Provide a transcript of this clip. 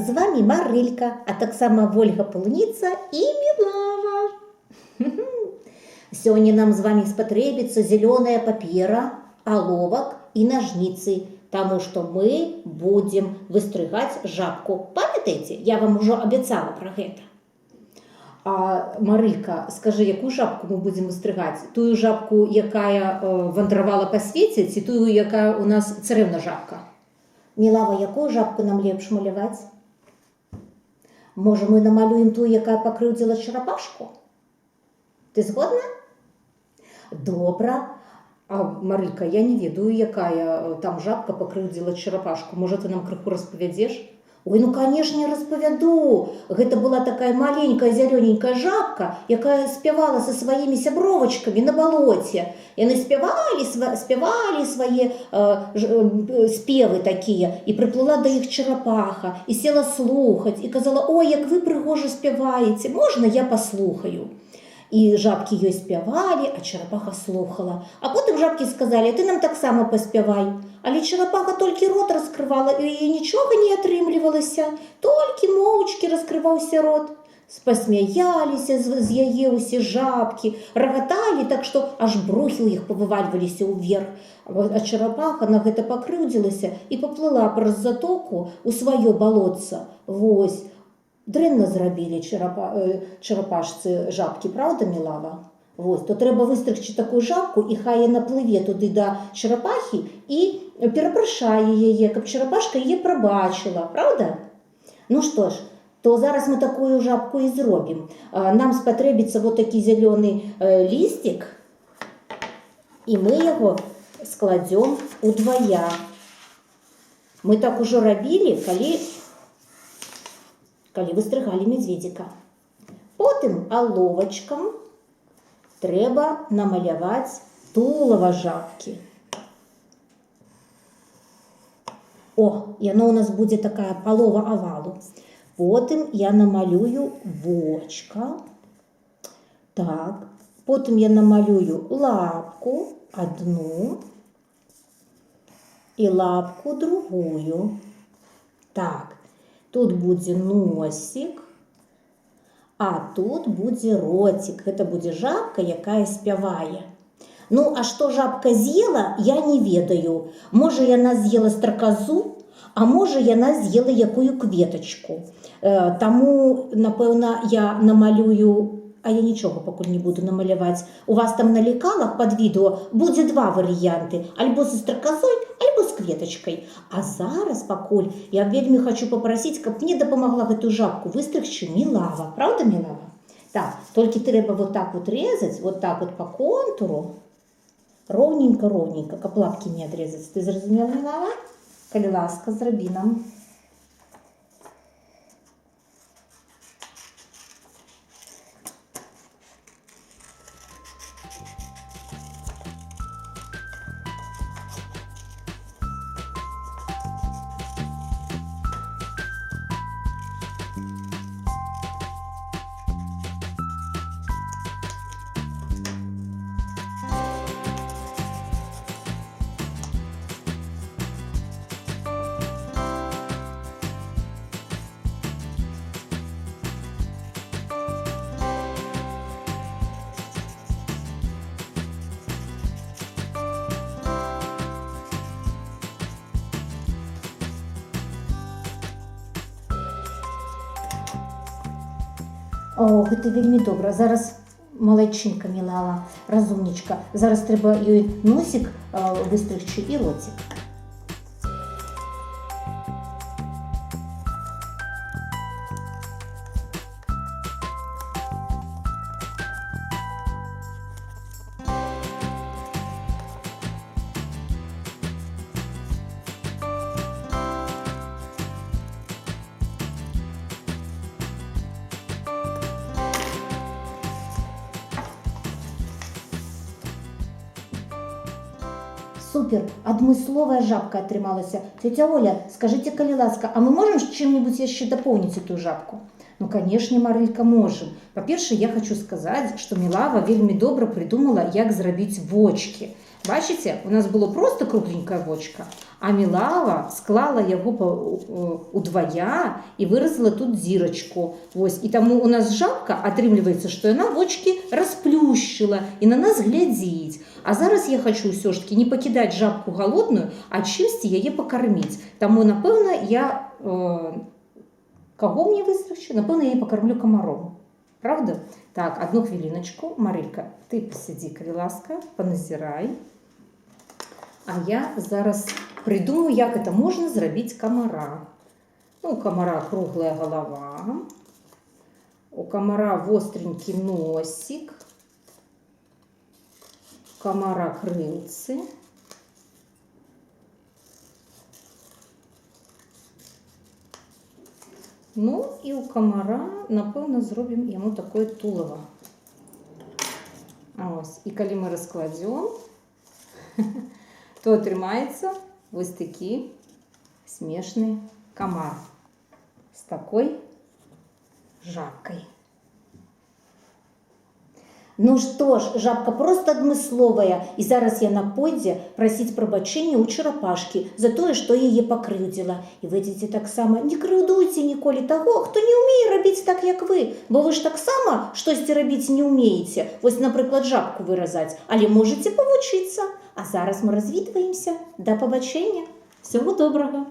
З вами Марилька, а так само Вольга Полуница и Милава. Сегодня нам с вами спотребится зеленая папера, оловок и ножницы, потому что мы будем выстригать жабку. Пам'ятаєте? Я вам уже обещала про это. А, Марилька, скажи, яку жабку ми будемо вистригати? Ту жабку, яка вандровала по світі, чи ту, яка у нас царевна жабка? Мілава, яку жабку нам лепш малювати? Може, ми намалюємо ту, яка покривдила черепашку? Ти згодна? Добре. А, Марилька, я не ведаю, яка там жабка покривдила черепашку. Може, ти нам крыху розповідеш? Ой, ну, конечно, я распавяду. Гэта была такая маленькая зелененькая жабка, якая спявала со своими сябровочками на болоте. И они спевали свои спевы такие. И приплыла до их черепаха, и села слухать, и казала: ой, як вы пригоже спеваете, можно я послухаю? І жабки їй співали, а черепаха слухала. А потім жабки сказали: ти нам так само поспівай. Але черепаха тільки рот розкривала, і нічого не отримлювалося, тільки мовчки розкривався рот. Посміялися з яє усі жабки, роготали так, що аж брухи у їх повивалювалися уверх. А черепаха на гэта покрыўдзілася і поплыла праз затоку у сваё болотце. Вось. Дрэнна зрабілі черепашцы жабкі, правда, Мілава? Вось, то трэба выстрыгчы такую жабку, і хай яна плыве туды да черепахі і перапрашае яе, каб черепашка яе прабачыла, правда? Ну што ж, то зараз мы такую жабку і зробім. Нам спатрэбіцца вот такі зялёны лістик, і мы яго складзём удвая. Мы так ужо рабілі, калі выстрыгалі медведзіка. Потым аловачкам трэба намаляваць тулава жабкі. О, яно у нас будзе такая палова авалу. Потым я намалюю вочка. Так. Потым я намалюю лапку одну і лапку другую. Так. Тут будзе носик, а тут будзе ротик. Гэта будзе жабка, якая спявае. Ну, а што жабка з'ела, я не ведаю. Можа, яна з'ела страказу, а можа, яна з'ела якую кветачку. Таму, напэўна, я намалюю, а я нічога пакуль не буду намаляваць. У вас там на лекалах пад відэо будзе два варыянты. Альбо са страказой, альбо з кветачкай. А зараз пакуль я вельмі хочу попросіць, каб мне дапамагла гэтую жабку выстрыгчы Мілава. Правда, Мілава? Так, толькі трэба вот так вот резаць, вот так вот по контуру. Роўненька-роўненька, каб лапкі не адрезаць. Ты зразумела, Мілава? Калі ласка, зрабі нам. О, гэта вельмі добра. Зараз малайчынка Мілава, разумнічка. Зараз трэба ёй носик выстрыгчы і ротик. Супер, адмысловая жабка атрымалася. Тетя Оля, скажите, калі ласка, а мы можем чем-нибудь еще дополнить эту жабку? Ну, конечно, Марилька, можем. По-перше, я хочу сказать, что Мілава вельмі добра придумала, як зрабіць вочки. Бачите, у нас было просто кругленькая вочка, а Мілава склала яго удвая і выразила тут зірочку. Вось. І таму у нас жабка, атрымліваецца, што яна вочки расплющила і на нас глядзіць. А зараз я хочу ўсё ж таки не пакідаць жабку галодную, а чымсьці яе пакарміць. Таму, напэўна, я... Кого мне выстрачу? Напэўна, я яе пакармлю камаром. Правда? Так, одну хвилиночку. Марилька, ты посиди, калі ласка, поназирай. А я зараз придумаю, як это можна зрабіць камара. Ну, у камара круглая голова. У камара востренький носик. У камара крылцы. Ну, і у камара, напэўна, зробім яму такое тулава. Ось. І калі мы раскладзём, то атрымаецца вось такі смешны камар з такой жабкой. Ну что ж, жабка просто адмысловая, і зараз яна пойдзе прасіць прабачэння ў чарапашкі за тое, што яе пакрыўдзіла. І вы дзеці таксама не крыўдуйце ніколі таго, хто не ўмее рабіць так, як вы, бо вы ж таксама штосьці рабіць не ўмееце. Вось, напрыклад, жабку выразаць, але можаце павучыцца. А зараз мы развітваемся. Да пабачэння. Всього добрага.